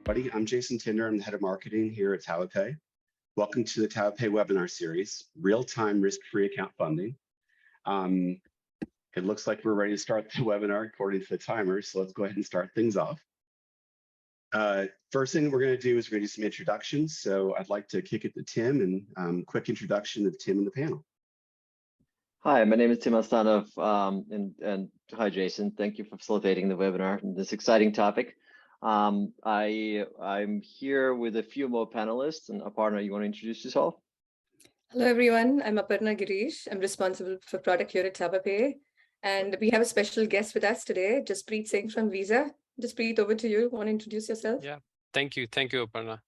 Buddy, I'm Jason Tinder. I'm the head of marketing here at TabaPay. Welcome to the TabaPay webinar series, real-time risk-free account funding. It looks like we're ready to start the webinar according to the timer, so let's go ahead and start things off. First thing we're going to do is we're going to do some introductions. So I'd like to kick it to Tim and quick introduction of Tim and the panel. Hi, my name is Tim Alstanov, and hi, Jason. Thank you for facilitating the webinar on this exciting topic. I'm here with a few more panelists, and Aparna, you want to introduce yourself? Hello, everyone. I'm Aparna Girish. I'm responsible for product here at TabaPay. And we have a special guest with us today, Jaspreet Singh from Visa. Jaspreet, over to you. Want to introduce yourself? Yeah. Thank you, Aparna.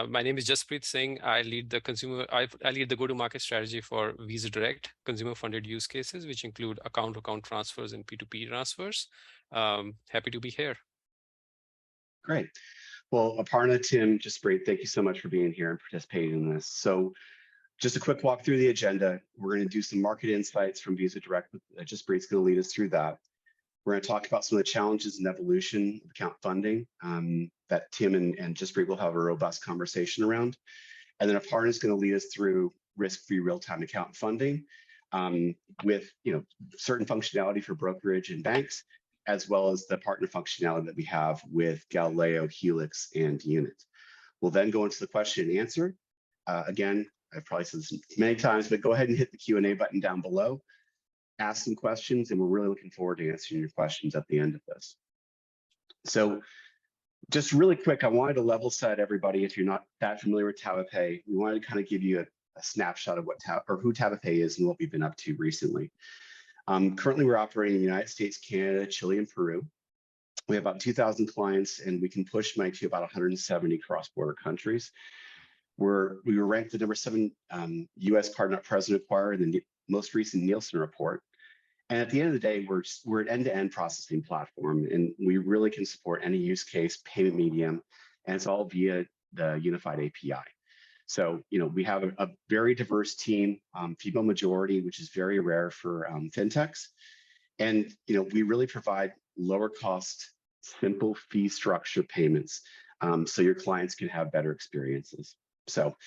My name is Jaspreet Singh. I lead the go-to-market strategy for Visa Direct consumer-funded use cases, which include account-to-account transfers and P2P transfers. Happy to be here. Great. Well, Aparna, Tim, Jaspreet, thank you so much for being here and participating in this. So, just a quick walk through the agenda. We're going to do some market insights from Visa Direct. Jaspreet's going to lead us through that. We're going to talk about some of the challenges and evolution of account funding that Tim and Jaspreet will have a robust conversation around. And then Aparna is going to lead us through risk-free real-time account funding with certain functionality for brokerage and banks, as well as the partner functionality that we have with Galileo, Helix, and Unit. We'll then go into the question and answer. Again, I've probably said this many times, but go ahead and hit the Q&A button down below. Ask some questions, and we're really looking forward to answering your questions at the end of this. So just really quick, I wanted to level set everybody. If you're not that familiar with TabaPay, we wanted to kind of give you a snapshot of who TabaPay is and what we've been up to recently. Currently, we're operating in the United States, Canada, Chile, and Peru. We have about 2,000 clients, and we can push money to about 170 cross-border countries. We were ranked the #7 U.S. card not present acquirer in the most recent Nielsen report. And at the end of the day, we're an end-to-end processing platform, and we really can support any use case, payment medium, and it's all via the unified API. So, we have a very diverse team, female majority, which is very rare for Fintechs. And, we really provide lower cost, simple fee structure payments so your clients can have better experiences. So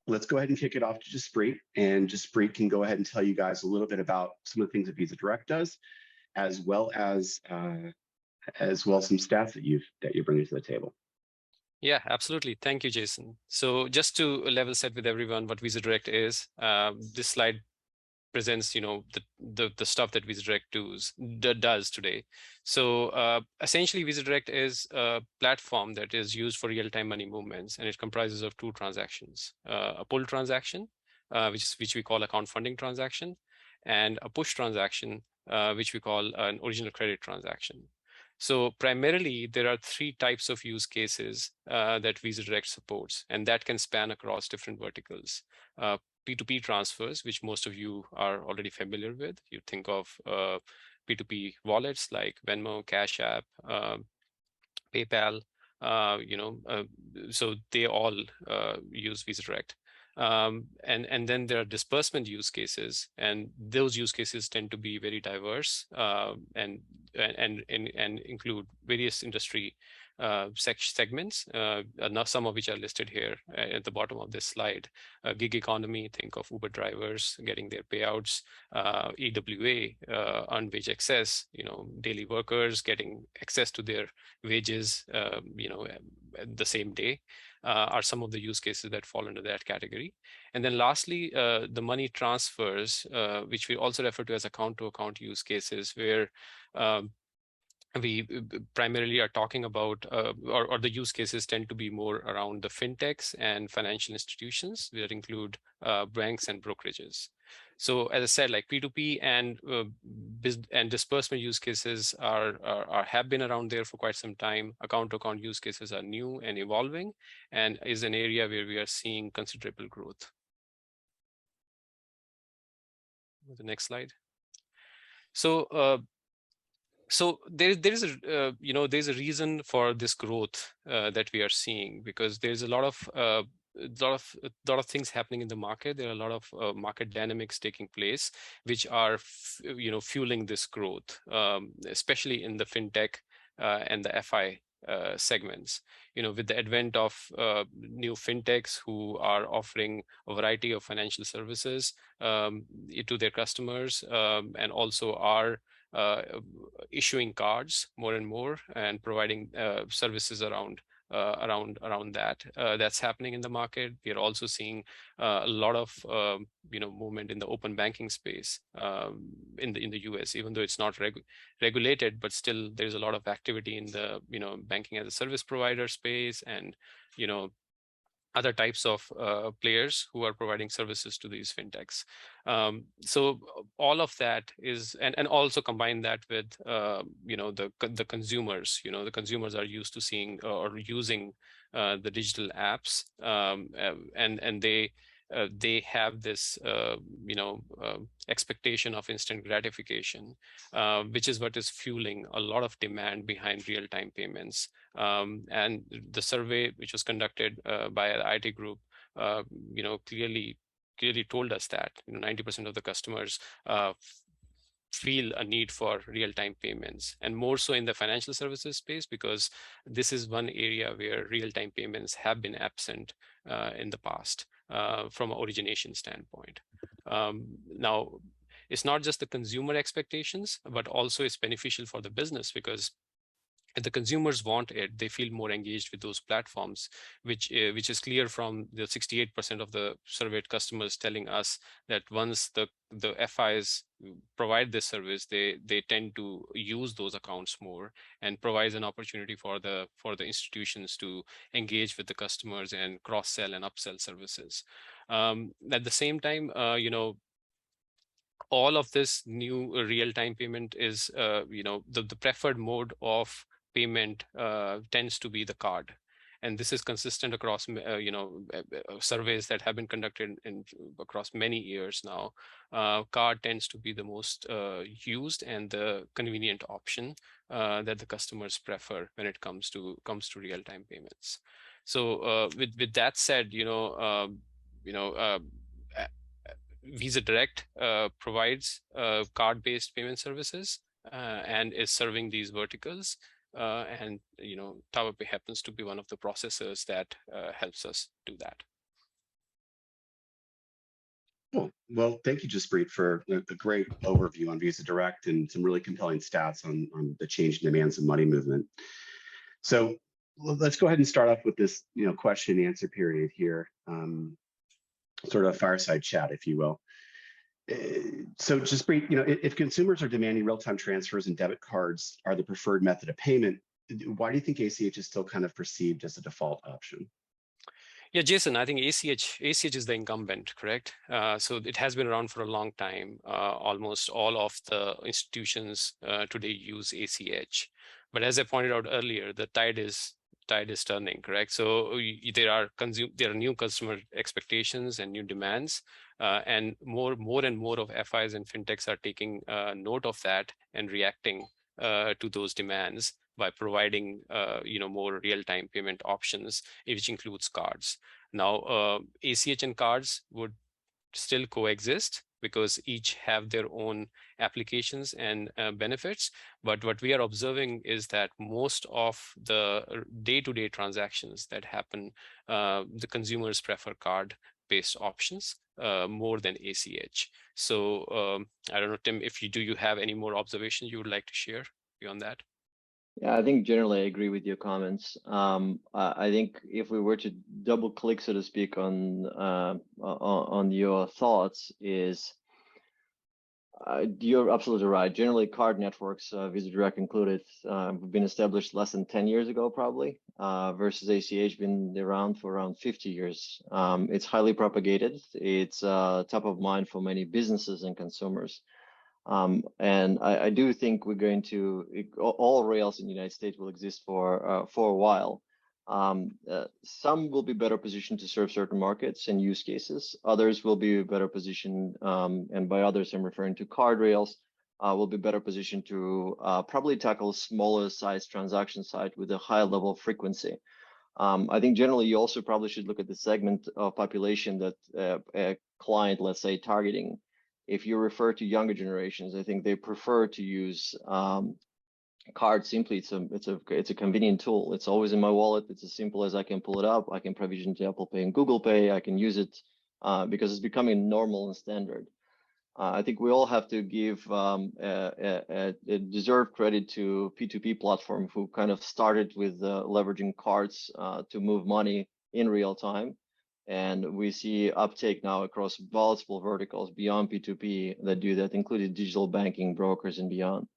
let's go ahead and kick it off to Jaspreet, and Jaspreet can go ahead and tell you guys a little bit about some of the things that Visa Direct does, as well as some stats that you're bringing to the table. Yeah, absolutely. Thank you, Jason. So just to level set with everyone what Visa Direct is, this slide presents, the stuff that Visa Direct does today. So essentially, Visa Direct is a platform that is used for real-time money movements, and it comprises of two transactions: a pull transaction, which we call account funding transaction, and a push transaction, which we call an original credit transaction. So primarily, there are three types of use cases that Visa Direct supports, and that can span across different verticals. P2P transfers, which most of you are already familiar with. You think of P2P wallets like Venmo, Cash App, PayPal, so they all use Visa Direct. And then there are disbursement use cases, and those use cases tend to be very diverse and include various industry segments, now some of which are listed here at the bottom of this slide. Gig economy, think of Uber drivers getting their payouts, EWA, earned wage access, daily workers getting access to their wages, the same day, are some of the use cases that fall into that category. And then lastly, the money transfers, which we also refer to as account-to-account use cases, where we primarily are talking about, or the use cases tend to be more around the fintechs and financial institutions that include banks and brokerages. So as I said, like P2P and disbursement use cases have been around there for quite some time. Account-to-account use cases are new and evolving, and is an area where we are seeing considerable growth. The next slide. So there's a reason for this growth that we are seeing, because there's a lot of things happening in the market. There are a lot of market dynamics taking place, which are fueling this growth, especially in the fintech and the FI segments. With the advent of new fintechs who are offering a variety of financial services to their customers, and also are issuing cards more and more and providing services around that. That's happening in the market. We are also seeing a lot of movement in the open banking space in the US, even though it's not regulated, but still there's a lot of activity in the banking as a service provider space, and other types of players who are providing services to these fintechs. So all of that is, and also combine that with the consumers. The consumers are used to seeing or using the digital apps, and they have this expectation of instant gratification, which is what is fueling a lot of demand behind real-time payments. And the survey, which was conducted by the IT group, clearly told us that 90% of the customers feel a need for real-time payments, and more so in the financial services space, because this is one area where real-time payments have been absent in the past from an origination standpoint. Now, it's not just the consumer expectations, but also it's beneficial for the business, because if the consumers want it, they feel more engaged with those platforms, which is clear from the 68% of the surveyed customers telling us that once the FIs provide this service, they tend to use those accounts more, and provides an opportunity for the institutions to engage with the customers and cross-sell and upsell services. At the same time, all of this new real-time payment is, the preferred mode of payment tends to be the card. And this is consistent across, surveys that have been conducted across many years now. Card tends to be the most used and the convenient option that the customers prefer when it comes to real-time payments. So with that said, Visa Direct provides card-based payment services and is serving these verticals. And TabaPay happens to be one of the processors that helps us do that. Cool. Well, thank you, Jaspreet, for a great overview on Visa Direct and some really compelling stats on the change in demands and money movement. So let's go ahead and start off with this question and answer period here, sort of a fireside chat, if you will. So Jaspreet, if consumers are demanding real-time transfers and debit cards are the preferred method of payment, why do you think ACH is still kind of perceived as a default option? Yeah, Jason, I think ACH is the incumbent, correct? So it has been around for a long time. Almost all of the institutions today use ACH. But as I pointed out earlier, the tide is turning, correct? So there are new customer expectations and new demands, and more and more of FIs and fintechs are taking note of that and reacting to those demands by providing more real-time payment options, which includes cards. Now, ACH and cards would still coexist because each have their own applications and benefits. But what we are observing is that most of the day-to-day transactions that happen, the consumers prefer card-based options more than ACH. So I don't know, Tim, do you have any more observations you would like to share beyond that? Yeah, I think generally I agree with your comments. I think if we were to double click, so to speak, on your thoughts, is you're absolutely right. Generally, card networks, Visa Direct included, have been established less than 10 years ago, probably, versus ACH been around for around 50 years. It's highly propagated. It's top of mind for many businesses and consumers. And I do think we're going to, all rails in the United States will exist for a while. Some will be better positioned to serve certain markets and use cases. Others will be better positioned, and by others I'm referring to card rails, will be better positioned to probably tackle smaller size transaction side with a high level of frequency. I think generally you also probably should look at the segment of population that a client, let's say, targeting. If you refer to younger generations, I think they prefer to use card simply it's a convenient tool. It's always in my wallet. It's as simple as I can pull it up. I can provision to Apple Pay and Google Pay. I can use it because it's becoming normal and standard. I think we all have to give a deserved credit to P2P platform who kind of started with leveraging cards to move money in real time. And we see uptake now across multiple verticals beyond P2P that do that, including digital banking, brokers, and beyond.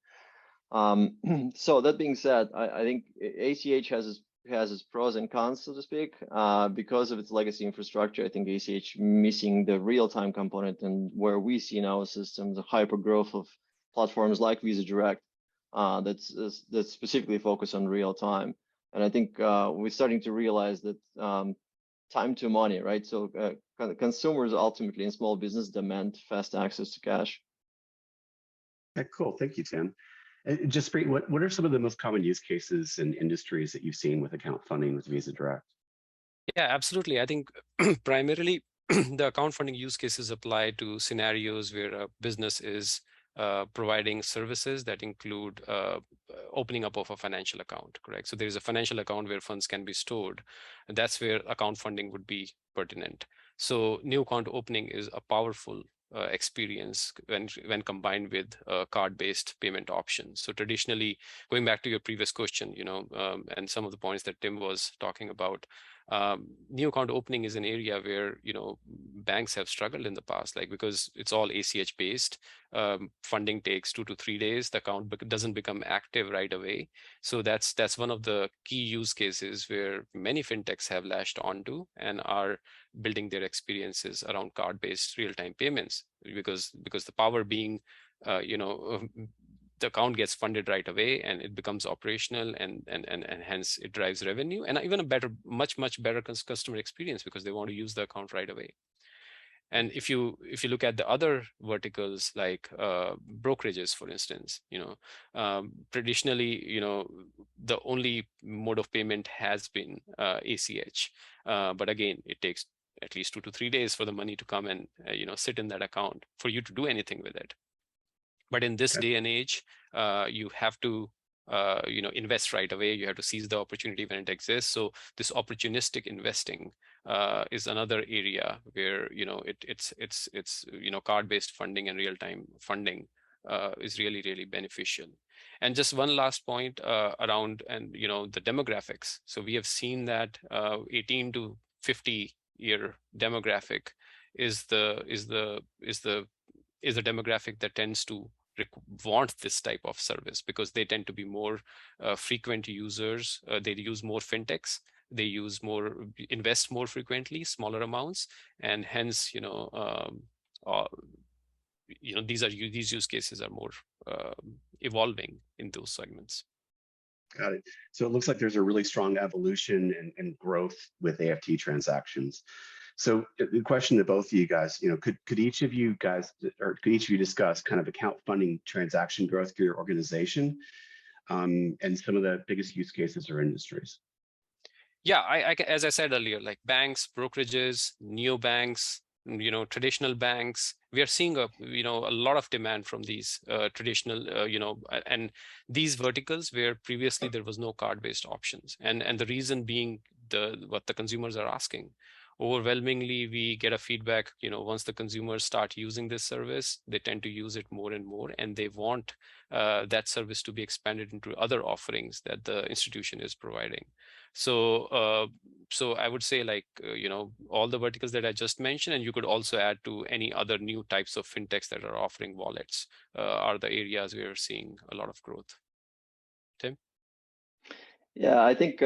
So that being said, I think ACH has its pros and cons, so to speak, because of its legacy infrastructure. I think ACH missing the real-time component, and where we see in our system the hyper growth of platforms like Visa Direct that's specifically focused on real time. And I think we're starting to realize that time to money, right? So consumers ultimately in small business demand fast access to cash. Okay, cool. Thank you, Tim. Jaspreet, what are some of the most common use cases and industries that you've seen with account funding with Visa Direct? Yeah, absolutely. I think primarily the account funding use cases apply to scenarios where a business is providing services that include opening up of a financial account, correct? So there's a financial account where funds can be stored, and that's where account funding would be pertinent. So new account opening is a powerful experience when combined with card-based payment options. So traditionally, going back to your previous question, and some of the points that Tim was talking about, new account opening is an area where banks have struggled in the past, like because it's all ACH based. Funding takes 2 to 3 days. The account doesn't become active right away. So that's one of the key use cases where many fintechs have latched onto and are building their experiences around card-based real-time payments, because the power being the account gets funded right away and it becomes operational, and hence it drives revenue and even a much better customer experience because they want to use the account right away. And if you look at the other verticals like brokerages, for instance, traditionally, the only mode of payment has been ACH, but again, it takes at least 2 to 3 days for the money to come and sit in that account for you to do anything with it. But in this day and age, you have to invest right away. You have to seize the opportunity when it exists. So this opportunistic investing is another area where it's card-based funding and real-time funding is really beneficial. And just one last point around the demographics. So we have seen that 18 to 50 year demographic is the demographic that tends to want this type of service because they tend to be more frequent users. They use more fintechs. They invest more frequently, smaller amounts, and hence these use cases are more evolving in those segments. Got it. So it looks like there's a really strong evolution and growth with AFT transactions. So the question to both of you guys, could each of you discuss kind of account funding transaction growth for your organization and some of the biggest use cases or industries? Yeah, I as I said earlier, like banks, brokerages, neobanks, traditional banks, we are seeing a lot of demand from these traditional and these verticals where previously there was no card-based options, and the reason being what the consumers are asking. Overwhelmingly, we get a feedback, once the consumers start using this service, they tend to use it more and more, and they want that service to be expanded into other offerings that the institution is providing. So I would say all the verticals that I just mentioned, and you could also add to any other new types of fintechs that are offering wallets are the areas we are seeing a lot of growth. Tim? Yeah, I think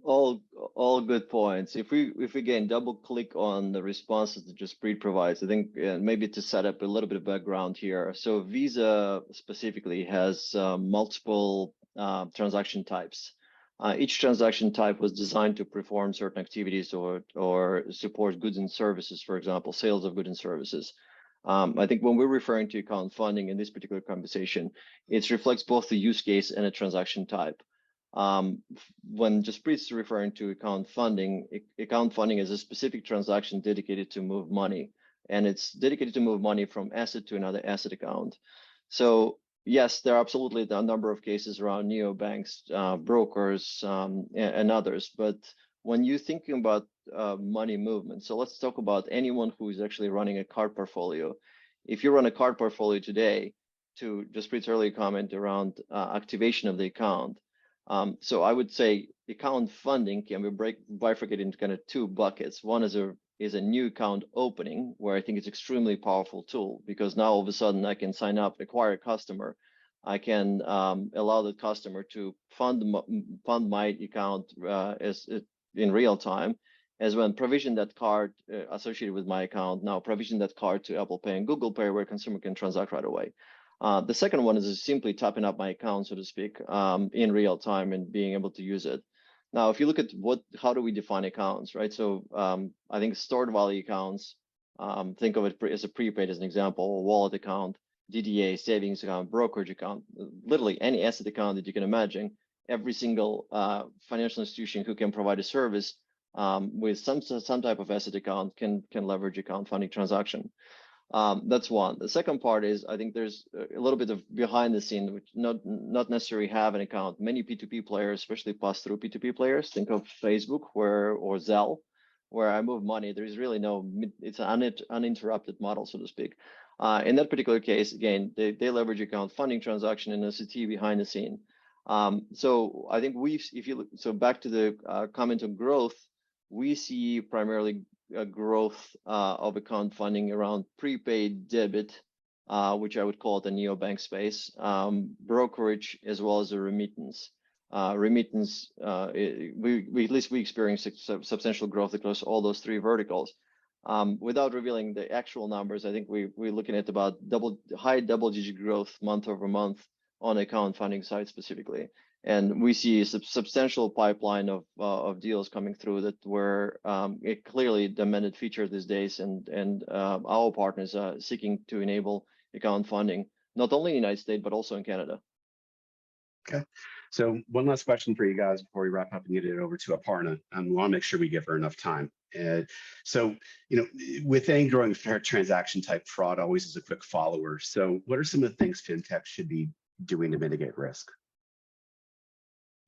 all good points. If we again double click on the responses that Jaspreet provides, I think maybe to set up a little bit of background here. So Visa specifically has multiple transaction types. Each transaction type was designed to perform certain activities or support goods and services, for example, sales of goods and services. I think when we're referring to account funding in this particular conversation, it reflects both the use case and a transaction type. When Jaspreet's referring to account funding is a specific transaction dedicated to move money, and it's dedicated to move money from asset to another asset account. So yes, there are absolutely a number of cases around neobanks, brokers, and others. But when you're thinking about money movement, so let's talk about anyone who is actually running a card portfolio. If you run a card portfolio today, to Jaspreet's earlier comment around activation of the account, so I would say account funding can be bifurcated into kind of two buckets. One is a new account opening, where I think it's extremely powerful tool, because now all of a sudden I can sign up, acquire a customer. I can allow the customer to fund my account in real time, as well provision that card associated with my account. Now provision that card to Apple Pay and Google Pay, where a consumer can transact right away. The second one is simply tapping up my account, so to speak, in real time and being able to use it. Now, if you look at how do we define accounts, right? So I think stored value accounts, think of it as a prepaid as an example, a wallet account, DDA, savings account, brokerage account, literally any asset account that you can imagine. Every single financial institution who can provide a service with some type of asset account can leverage account funding transaction. That's one. The second part is, I think there's a little bit of behind the scene, which not necessarily have an account. Many P2P players, especially pass-through P2P players, think of Facebook or Zelle, where I move money. There is really it's an uninterrupted model, so to speak. In that particular case, again, they leverage account funding transaction and OCT behind the scene. So I think so back to the comment on growth, we see primarily a growth of account funding around prepaid debit, which I would call it the neobank space, brokerage, as well as a remittance. Remittance, at least we experienced substantial growth across all those three verticals. Without revealing the actual numbers, I think we're looking at about high double-digit growth month over month on account funding side specifically. And we see a substantial pipeline of deals coming through that were clearly demanded feature these days, and our partners are seeking to enable account funding, not only in the United States, but also in Canada. Okay. So one last question for you guys before we wrap up and get it over to Aparna. We want to make sure we give her enough time. So, with any growing transaction type, fraud always is a quick follower. So what are some of the things fintech should be doing to mitigate risk?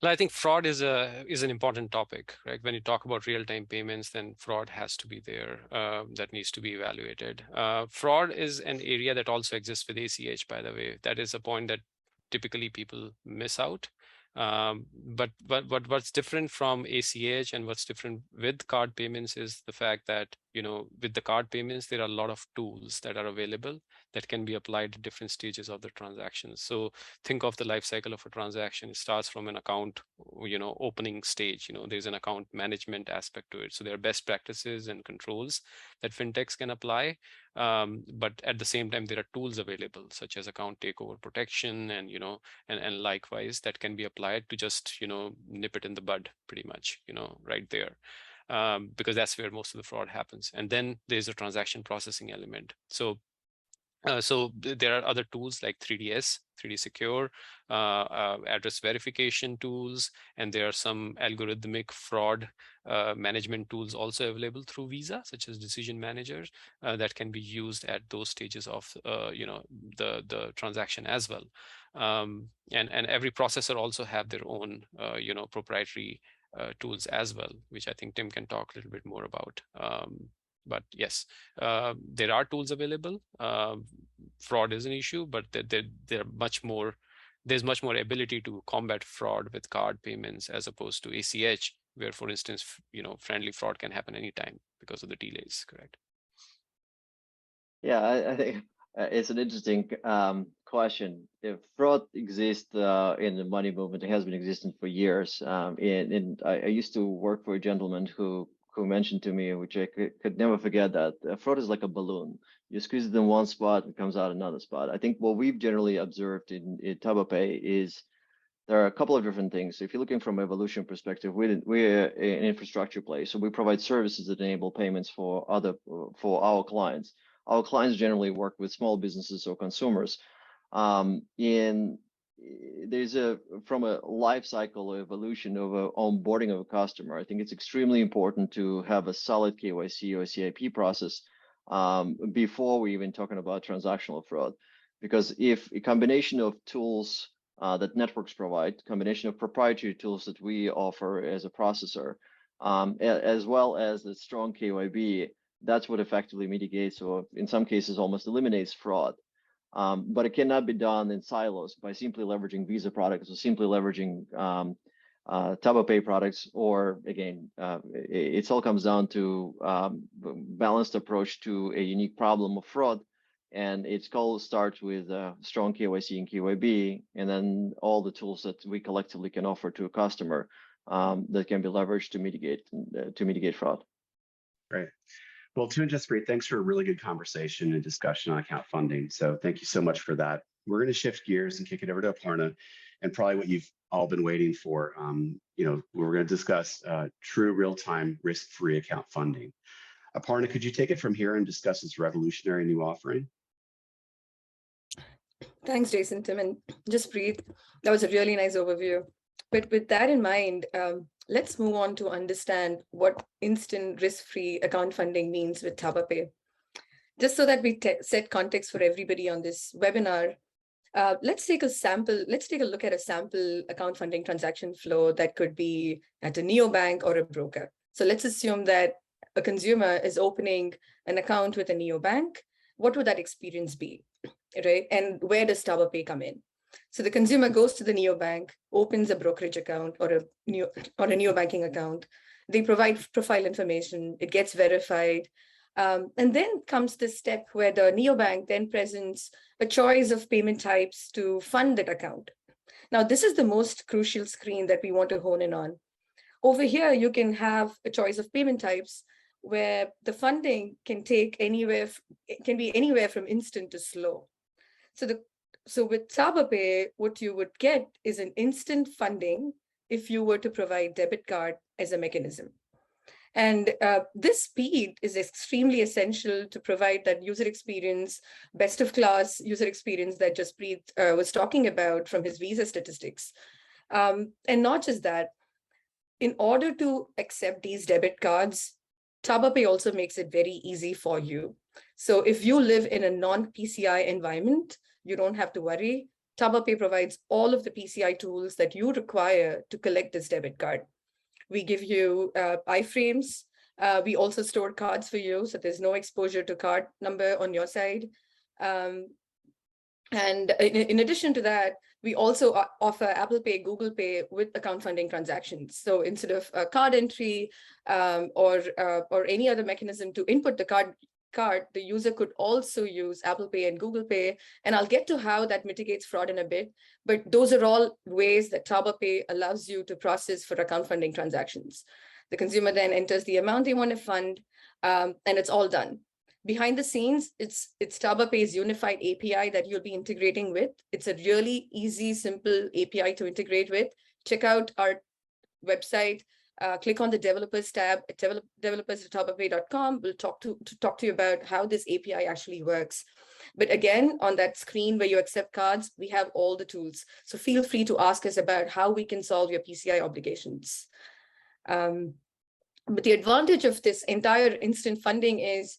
Well, I think fraud is an important topic, right? When you talk about real-time payments, then fraud has to be there. That needs to be evaluated. Fraud is an area that also exists with ACH, by the way. That is a point that typically people miss out. But what's different from ACH and what's different with card payments is the fact that, with the card payments, there are a lot of tools that are available that can be applied at different stages of the transaction. So think of the life cycle of a transaction. It starts from an account, opening stage. There's an account management aspect to it. So there are best practices and controls that fintechs can apply. But at the same time, there are tools available, such as account takeover protection and likewise, that can be applied to just, nip it in the bud pretty much, right there. Because that's where most of the fraud happens. And then there's a transaction processing element. So there are other tools like 3DS, 3D Secure, address verification tools, and there are some algorithmic fraud management tools also available through Visa, such as decision managers, that can be used at those stages of the transaction as well. And every processor also have their own proprietary tools as well, which I think Tim can talk a little bit more about. But yes, there are tools available. Fraud is an issue, but there's much more ability to combat fraud with card payments as opposed to ACH, where, for instance, friendly fraud can happen anytime because of the delays. Correct? Yeah, I think it's an interesting question. If fraud exists in the money movement, it has been existing for years. And I used to work for a gentleman who mentioned to me, which I could never forget, that fraud is like a balloon. You squeeze it in one spot, it comes out another spot. I think what we've generally observed in TabaPay is there are a couple of different things. If you're looking from an evolution perspective, we're an infrastructure play, so we provide services that enable payments for our clients. Our clients generally work with small businesses or consumers. From a life cycle evolution of onboarding of a customer, I think it's extremely important to have a solid KYC or CIP process before we even talking about transactional fraud, because if a combination of tools that networks provide, combination of proprietary tools that we offer as a processor, as well as the strong KYB, that's what effectively mitigates, or in some cases almost eliminates fraud. But it cannot be done in silos by simply leveraging Visa products or simply leveraging TabaPay products, or again, it all comes down to balanced approach to a unique problem of fraud. And its goal starts with strong KYC and KYB, and then all the tools that we collectively can offer to a customer that can be leveraged to mitigate fraud. Great. Well, Tim and Jaspreet, thanks for a really good conversation and discussion on account funding. So thank you so much for that. We're going to shift gears and kick it over to Aparna, and probably what you've all been waiting for. We're going to discuss true real-time risk-free account funding. Aparna, could you take it from here and discuss this revolutionary new offering? Thanks, Jason, Tim, and Jaspreet. That was a really nice overview. But with that in mind, let's move on to understand what instant risk-free account funding means with TabaPay. Just so that we set context for everybody on this webinar, let's take a look at a sample account funding transaction flow that could be at a neobank or a broker. So let's assume that a consumer is opening an account with a neobank. What would that experience be, right? And where does TabaPay come in? So the consumer goes to the neobank, opens a brokerage account or a neobanking account. They provide profile information. It gets verified. And then comes the step where the neobank then presents a choice of payment types to fund that account. Now, this is the most crucial screen that we want to hone in on. Over here, you can have a choice of payment types where the funding can be anywhere from instant to slow. So with TabaPay, what you would get is an instant funding if you were to provide debit card as a mechanism. And this speed is extremely essential to provide that user experience, best of class user experience that Jaspreet was talking about from his Visa statistics. And not just that, in order to accept these debit cards, TabaPay also makes it very easy for you. So if you live in a non-PCI environment, you don't have to worry. TabaPay provides all of the PCI tools that you require to collect this debit card. We give you iframes. We also store cards for you, so there's no exposure to card number on your side. And in addition to that, we also offer Apple Pay, Google Pay with account funding transactions. So instead of card entry or any other mechanism to input the card, the user could also use Apple Pay and Google Pay. And I'll get to how that mitigates fraud in a bit. But those are all ways that TabaPay allows you to process for account funding transactions. The consumer then enters the amount they want to fund, and it's all done. Behind the scenes, it's TabaPay's unified API that you'll be integrating with. It's a really easy, simple API to integrate with. Check out our website. Click on the developers tab at developers.tabapay.com. We'll talk to you about how this API actually works. But again, on that screen where you accept cards, we have all the tools. So feel free to ask us about how we can solve your PCI obligations. But the advantage of this entire instant funding is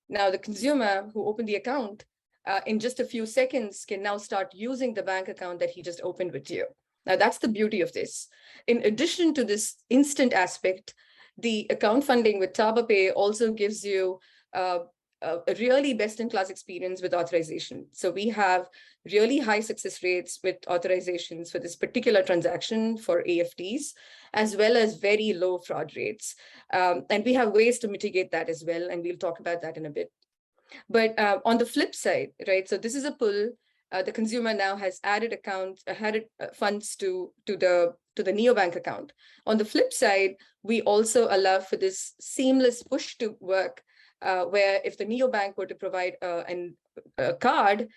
now the consumer who opened the account in just a few seconds can now start using the bank account that he just opened with you. Now, that's the beauty of this. In addition to this instant aspect, the account funding with TabaPay also gives you a really best-in-class experience with authorization. So we have really high success rates with authorizations for this particular transaction for AFTs, as well as very low fraud rates. And we have ways to mitigate that as well, and we'll talk about that in a bit. But on the flip side, right, so this is a pull. The consumer now has added funds to the neobank account. On the flip side, we also allow for this seamless push to work, where if the neobank were to provide a card,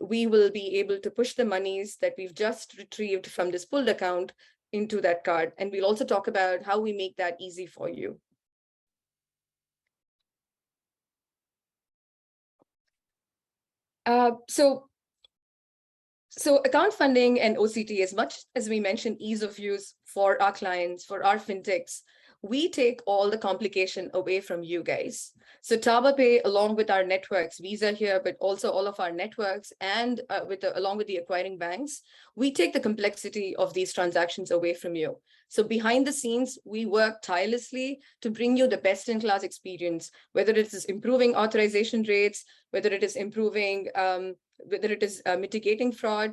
we will be able to push the monies that we've just retrieved from this pulled account into that card. And we'll also talk about how we make that easy for you. So account funding and OCT, as much as we mentioned ease of use for our clients, for our fintechs, we take all the complication away from you guys. So TabaPay, along with our networks, Visa here, but also all of our networks, and along with the acquiring banks, we take the complexity of these transactions away from you. So behind the scenes, we work tirelessly to bring you the best-in-class experience, whether it is improving authorization rates, whether it is improving, whether it is mitigating fraud.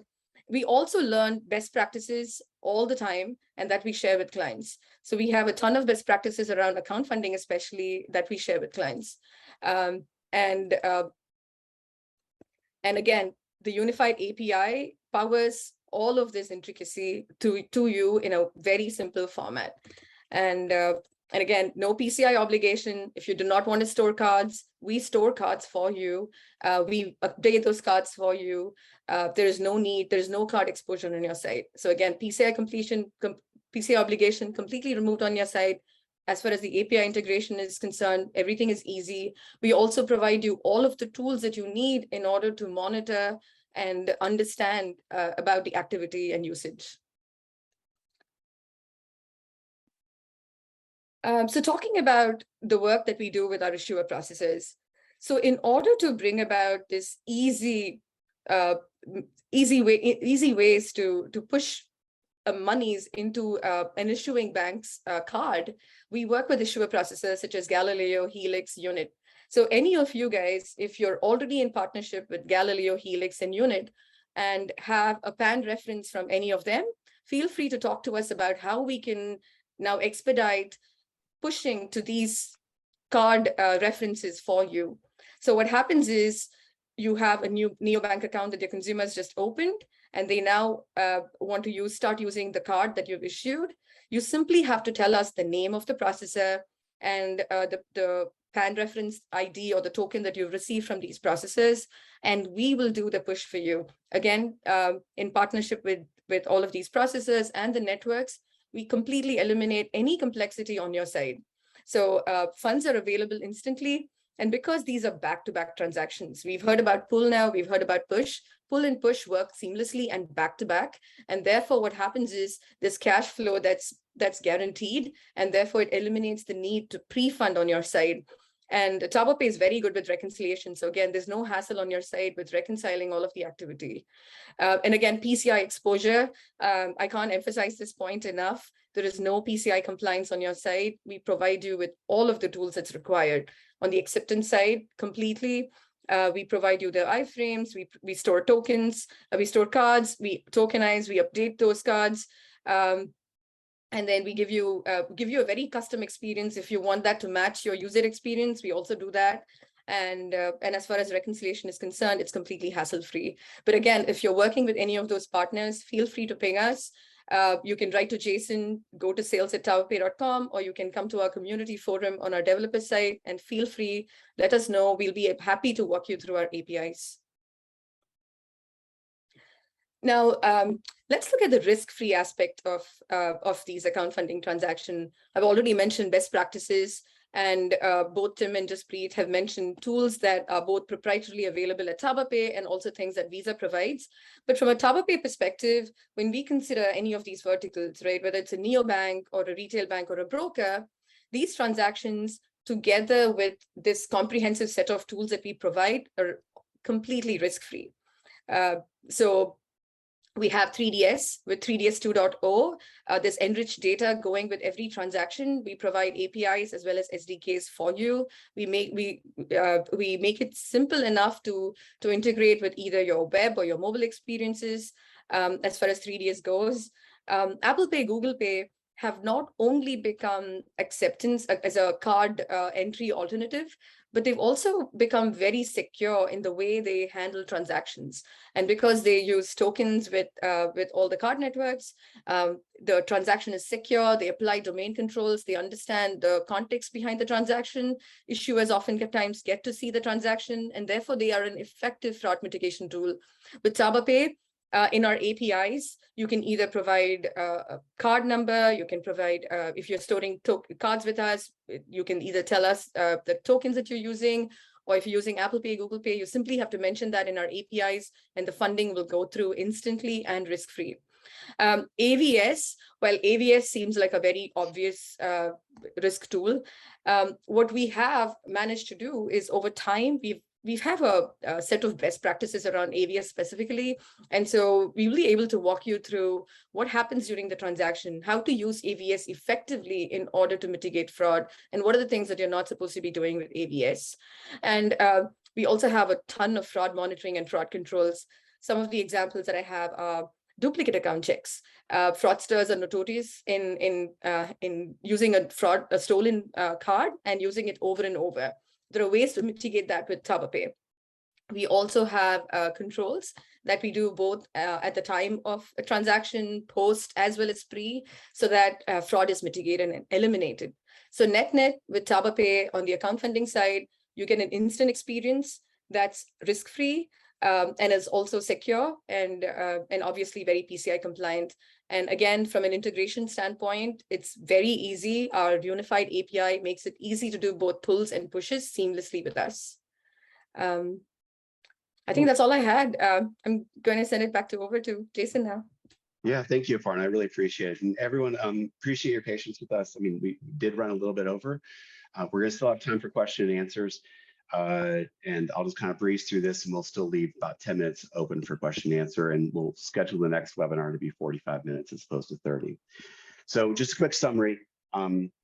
We also learn best practices all the time, and that we share with clients. So we have a ton of best practices around account funding, especially, that we share with clients. And again, the unified API powers all of this intricacy to you in a very simple format. And again, no PCI obligation. If you do not want to store cards, we store cards for you. We update those cards for you. There is no need, there's no card exposure on your side. So again, PCI obligation completely removed on your side. As far as the API integration is concerned, everything is easy. We also provide you all of the tools that you need in order to monitor and understand about the activity and usage. So talking about the work that we do with our issuer processors. So in order to bring about this easy ways to push monies into an issuing bank's card, we work with issuer processors such as Galileo, Helix, Unit. So any of you guys, if you're already in partnership with Galileo, Helix, and Unit, and have a PAN reference from any of them, feel free to talk to us about how we can now expedite pushing to these card references for you. So what happens is you have a new neobank account that your consumers just opened, and they now want to start using the card that you've issued. You simply have to tell us the name of the processor and the PAN reference ID or the token that you've received from these processors, and we will do the push for you. Again, in partnership with all of these processors and the networks, we completely eliminate any complexity on your side. So funds are available instantly. And because these are back-to-back transactions, we've heard about pull now, we've heard about push. Pull and push work seamlessly and back-to-back. And therefore, what happens is this cash flow that's guaranteed, and therefore it eliminates the need to pre-fund on your side. And TabaPay is very good with reconciliation. So again, there's no hassle on your side with reconciling all of the activity. And again, PCI exposure, I can't emphasize this point enough. There is no PCI compliance on your side. We provide you with all of the tools that's required. On the acceptance side, completely, we provide you the iframes, we store tokens, we store cards, we tokenize, we update those cards. And then we give you a very custom experience. If you want that to match your user experience, we also do that. And as far as reconciliation is concerned, it's completely hassle-free. But again, if you're working with any of those partners, feel free to ping us. You can write to Jason, go to sales@tabapay.com, or you can come to our community forum on our developer site and feel free, let us know. We'll be happy to walk you through our APIs. Now, let's look at the risk-free aspect of these account funding transactions. I've already mentioned best practices, and both Tim and Jaspreet have mentioned tools that are both proprietarily available at TabaPay and also things that Visa provides. But from a TabaPay perspective, when we consider any of these verticals, right, whether it's a neobank or a retail bank or a broker, these transactions together with this comprehensive set of tools that we provide are completely risk-free. So we have 3DS with 3DS 2.0. There's enriched data going with every transaction. We provide APIs as well as SDKs for you. We make it simple enough to integrate with either your web or your mobile experiences. As far as 3DS goes, Apple Pay, Google Pay have not only become acceptance as a card entry alternative, but they've also become very secure in the way they handle transactions. And because they use tokens with all the card networks, the transaction is secure, they apply domain controls, they understand the context behind the transaction. Issuers oftentimes get to see the transaction, and therefore they are an effective fraud mitigation tool. With TabaPay, in our APIs, you can either provide a card number, you can provide, if you're storing cards with us, you can either tell us the tokens that you're using, or if you're using Apple Pay, Google Pay, you simply have to mention that in our APIs, and the funding will go through instantly and risk-free. AVS, while AVS seems like a very obvious risk tool, what we have managed to do is over time, we have a set of best practices around AVS specifically. And so we will be able to walk you through what happens during the transaction, how to use AVS effectively in order to mitigate fraud, and what are the things that you're not supposed to be doing with AVS. And we also have a ton of fraud monitoring and fraud controls. Some of the examples that I have are duplicate account checks. Fraudsters are notorious in using a stolen card and using it over and over. There are ways to mitigate that with TabaPay. We also have controls that we do both at the time of a transaction, post, as well as pre, so that fraud is mitigated and eliminated. So net-net with TabaPay on the account funding side, you get an instant experience that's risk-free and is also secure and obviously very PCI compliant. And again, from an integration standpoint, it's very easy. Our unified API makes it easy to do both pulls and pushes seamlessly with us. I think that's all I had. I'm going to send it back over to Jason now. Yeah, thank you, Aparna. I really appreciate it. And everyone, appreciate your patience with us. I mean, we did run a little bit over. We're going to still have time for question and answers. And I'll just kind of breeze through this, and we'll still leave about 10 minutes open for question and answer, and we'll schedule the next webinar to be 45 minutes as opposed to 30. So just a quick summary.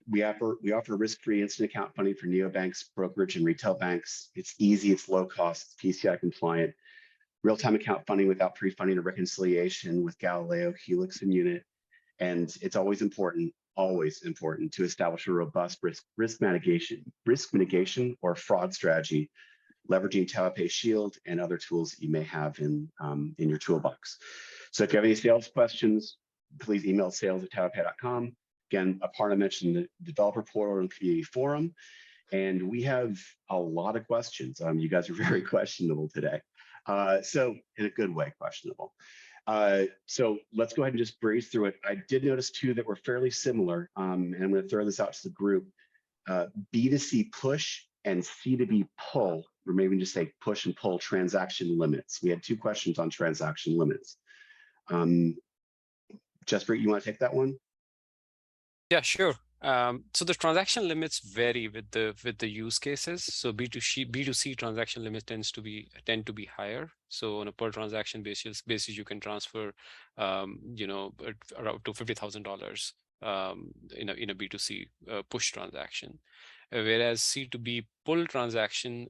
We offer risk-free instant account funding for neobanks, brokerage, and retail banks. It's easy, it's low cost, it's PCI compliant. Real-time account funding without pre-funding or reconciliation with Galileo, Helix, and Unit. And it's always important to establish a robust risk mitigation or fraud strategy, leveraging TabaPay Shield and other tools that you may have in your toolbox. So if you have any sales questions, please email sales@tabapay.com. Again, Aparna mentioned the developer portal and community forum, and we have a lot of questions. You guys are very questionable today. So in a good way, questionable. So let's go ahead and just breeze through it. I did notice two that were fairly similar, and I'm going to throw this out to the group. B2C push and C2B pull, or maybe just say push and pull transaction limits. We had two questions on transaction limits. Jaspreet, you want to take that one? Yeah, sure. So the transaction limits vary with the use cases. So B2C transaction limits tend to be higher. So on a per transaction basis you can transfer around to $50,000 in a B2C push transaction. Whereas C2B pull transaction,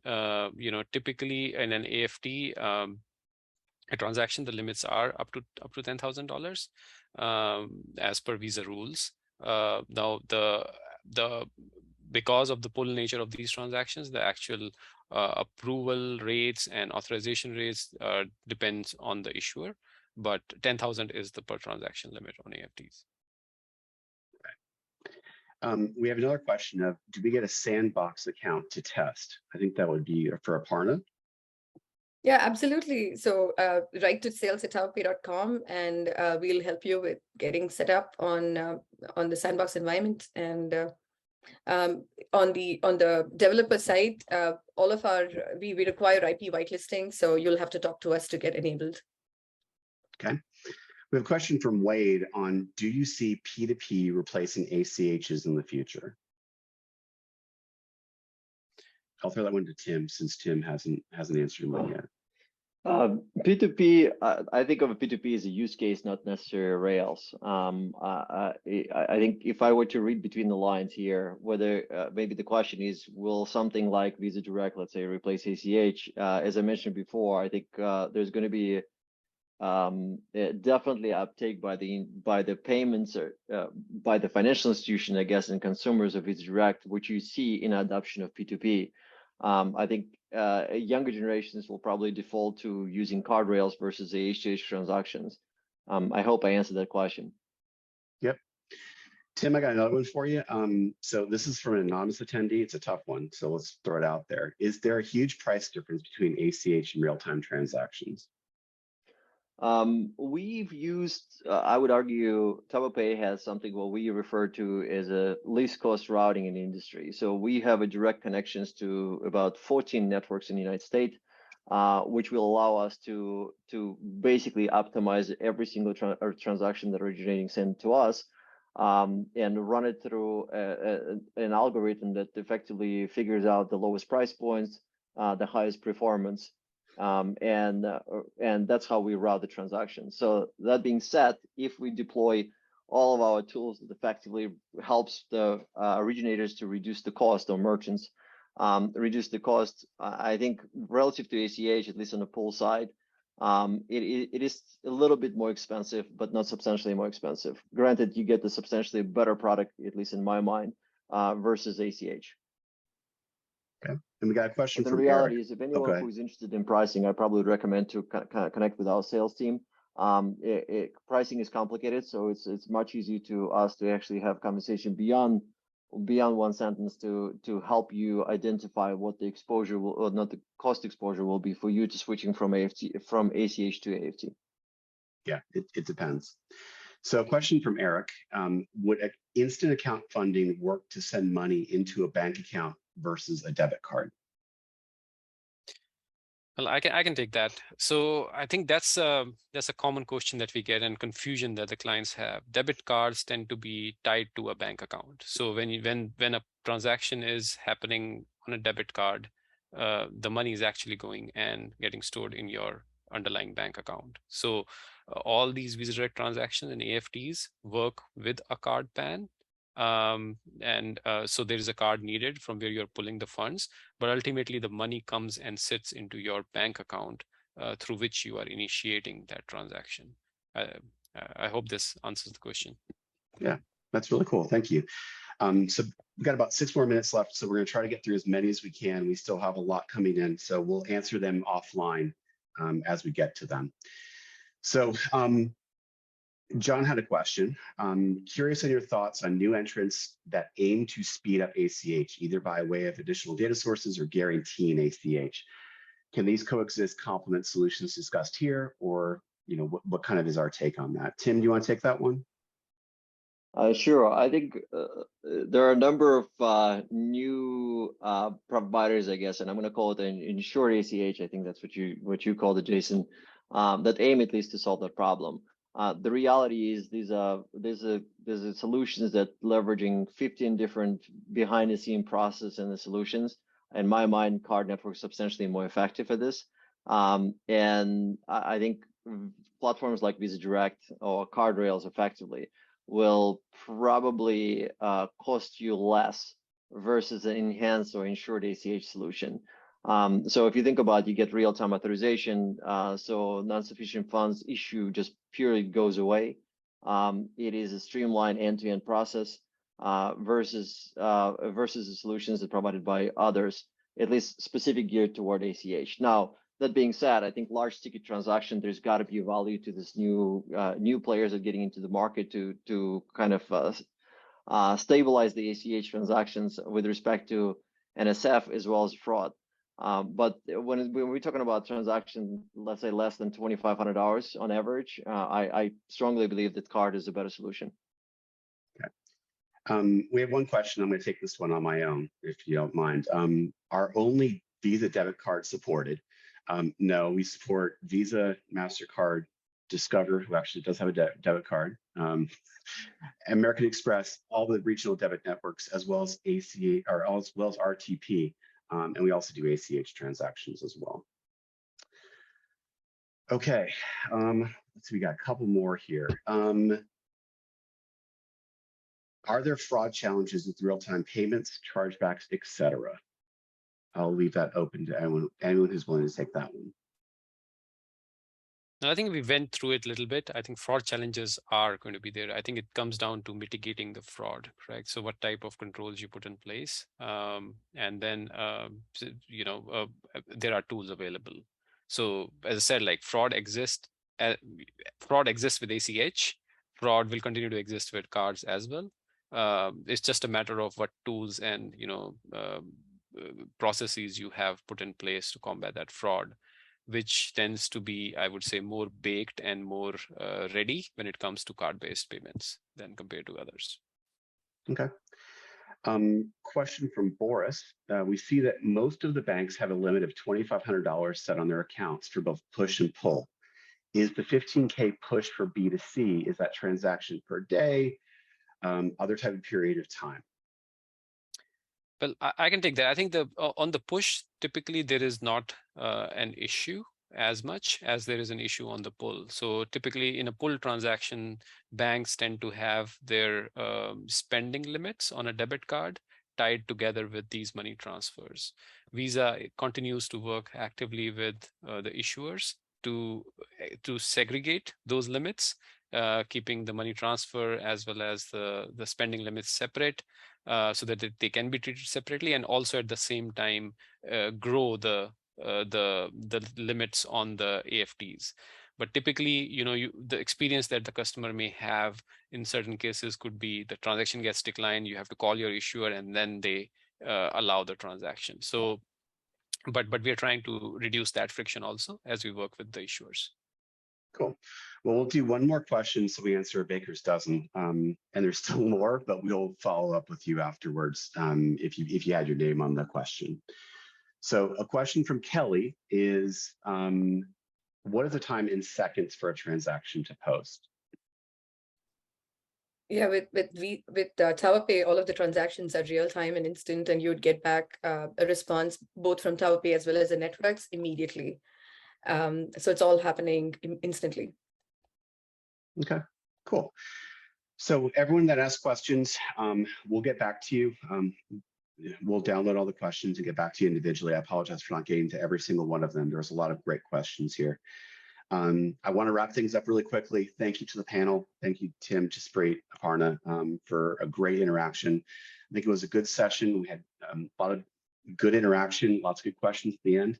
typically in an AFT a transaction, the limits are up to $10,000 as per Visa rules. Now because of the pull nature of these transactions, the actual approval rates and authorization rates depends on the issuer, but 10,000 is the per transaction limit on AFTs. Okay. We have another question of, do we get a sandbox account to test? I think that would be for Aparna. Yeah, absolutely. So write to sales@tabapay.com and we'll help you with getting set up on the sandbox environment. And on the developer side, we require IP whitelisting, so you'll have to talk to us to get enabled. Okay. We have a question from Wade on, do you see P2P replacing ACHs in the future? I'll throw that one to Tim, since Tim hasn't answered one yet. P2P, I think of a P2P as a use case, not necessarily Rails. I think if I were to read between the lines here, whether maybe the question is, will something like Visa Direct, let's say, replace ACH? As I mentioned before, I think there's going to be definitely uptake by the payments or by the financial institution, I guess, and consumers of Visa Direct, which you see in adoption of P2P. I think younger generations will probably default to using card rails versus the ACH transactions. I hope I answered that question. Yep. Tim, I got another one for you. So this is from an anonymous attendee. It's a tough one, so let's throw it out there. Is there a huge price difference between ACH and real-time transactions? We've used, I would argue, TabaPay has something what we refer to as a least cost routing in the industry. So we have a direct connections to about 14 networks in the United States. which will allow us to basically optimize every single transaction that originating sent to us, and run it through an algorithm that effectively figures out the lowest price points, the highest performance, and that's how we route the transaction. So that being said, if we deploy all of our tools that effectively helps the originators to reduce the cost, or merchants reduce the cost, I think relative to ACH, at least on the pool side, it is a little bit more expensive, but not substantially more expensive. Granted, you get the substantially better product, at least in my mind, versus ACH. Okay. And we got a question But from the reality Eric. is, if anyone who's interested in pricing, I probably would recommend to connect with our sales team. Pricing is complicated, so it's much easier to us to actually have conversation beyond one sentence to help you identify what the exposure will, or not the cost exposure will be for you to switching from ACH to AFT. Yeah, it depends. So a question from Eric, would instant account funding work to send money into a bank account versus a debit card? Well, I can take that. So I think that's a common question that we get, and confusion that the clients have. Debit cards tend to be tied to a bank account. So when a transaction is happening on a debit card, the money is actually going and getting stored in your underlying bank account. So all these Visa Direct transactions and AFTs work with a card PAN. So there is a card needed from where you're pulling the funds, but ultimately the money comes and sits into your bank account through which you are initiating that transaction. I hope this answers the question. Yeah, that's really cool. Thank you. So we've got about 6 more minutes left, so we're going to try to get through as many as we can. We still have a lot coming in, so we'll answer them offline as we get to them. So John had a question. Curious on your thoughts on new entrants that aim to speed up ACH, either by way of additional data sources or guaranteeing ACH. Can these coexist, complement solutions discussed here, or what kind of is our take on that? Tim, do you want to take that one? Sure. I think there are a number of new providers, I guess, and I'm going to call it an insured ACH. I think that's what you called it, Jason, that aim at least to solve that problem. The reality is there's a solutions that leveraging 15 different behind the scene process and the solutions. In my mind, card network is substantially more effective at this. And I think platforms like Visa Direct or card rails effectively will probably cost you less versus an enhanced or insured ACH solution. So if you think about it, you get real-time authorization, so non-sufficient funds issue just purely goes away. It is a streamlined end-to-end process versus the solutions that are provided by others, at least specific geared toward ACH. Now, that being said, I think large ticket transaction, there's got to be a value to this new players that are getting into the market to kind of stabilize the ACH transactions with respect to NSF as well as fraud. But when we're talking about transaction, let's say less than $2,500 on average, I strongly believe that card is a better solution. Okay. We have one question. I'm going to take this one on my own, if you don't mind. Are only Visa debit cards supported? No, we support Visa, MasterCard, Discover, who actually does have a debit card, American Express, all the regional debit networks, as well as ACH, or as well as RTP. And we also do ACH transactions as well. Okay, let's see, we got a couple more here. Are there fraud challenges with real-time payments, chargebacks, etc.? I'll leave that open to anyone who's willing to take that one. I think we went through it a little bit. I think fraud challenges are going to be there. I think it comes down to mitigating the fraud, correct? So what type of controls you put in place, and then there are tools available. So as I said, like fraud exists with ACH. Fraud will continue to exist with cards as well. It's just a matter of what tools and processes you have put in place to combat that fraud, which tends to be, I would say, more baked and more ready when it comes to card-based payments than compared to others. Okay. Question from Boris. We see that most of the banks have a limit of $2,500 set on their accounts for both push and pull. Is the 15K push for B2C, is that transaction per day, other type of period of time? Well, I can take that. I think on the push, typically there is not an issue as much as there is an issue on the pull. So typically in a pull transaction, banks tend to have their spending limits on a debit card tied together with these money transfers. Visa continues to work actively with the issuers to segregate those limits, keeping the money transfer as well as the spending limits separate, so that they can be treated separately, and also at the same time grow the limits on the AFTs. But typically, the experience that the customer may have in certain cases could be the transaction gets declined, you have to call your issuer, and then they allow the transaction. So, but we are trying to reduce that friction also as we work with the issuers. Cool. Well, we'll do one more question so we answer a baker's dozen. And there's still more, but we'll follow up with you afterwards if you had your name on the question. So a question from Kelly is, what is the time in seconds for a transaction to post? Yeah, with TabaPay, all of the transactions are real time and instant, and you would get back a response both from TabaPay as well as the networks immediately. So it's all happening instantly. Okay, cool. So everyone that asks questions, we'll get back to you. We'll download all the questions and get back to you individually. I apologize for not getting to every single one of them. There's a lot of great questions here. I want to wrap things up really quickly. Thank you to the panel. Thank you, Tim, Jaspreet, Aparna, for a great interaction. I think it was a good session. We had a lot of good interaction, lots of good questions at the end.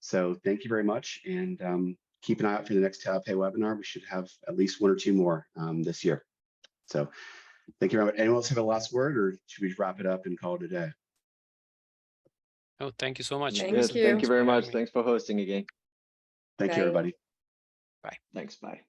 So thank you very much, and keep an eye out for the next TabaPay webinar. We should have at least one or two more this year. So thank you very much. Anyone else have a last word, or should we wrap it up and call it a day? Oh, thank you so much. Thank you. Thank you very much. Thanks for hosting again. Thank you, everybody. Bye. Thanks. Bye.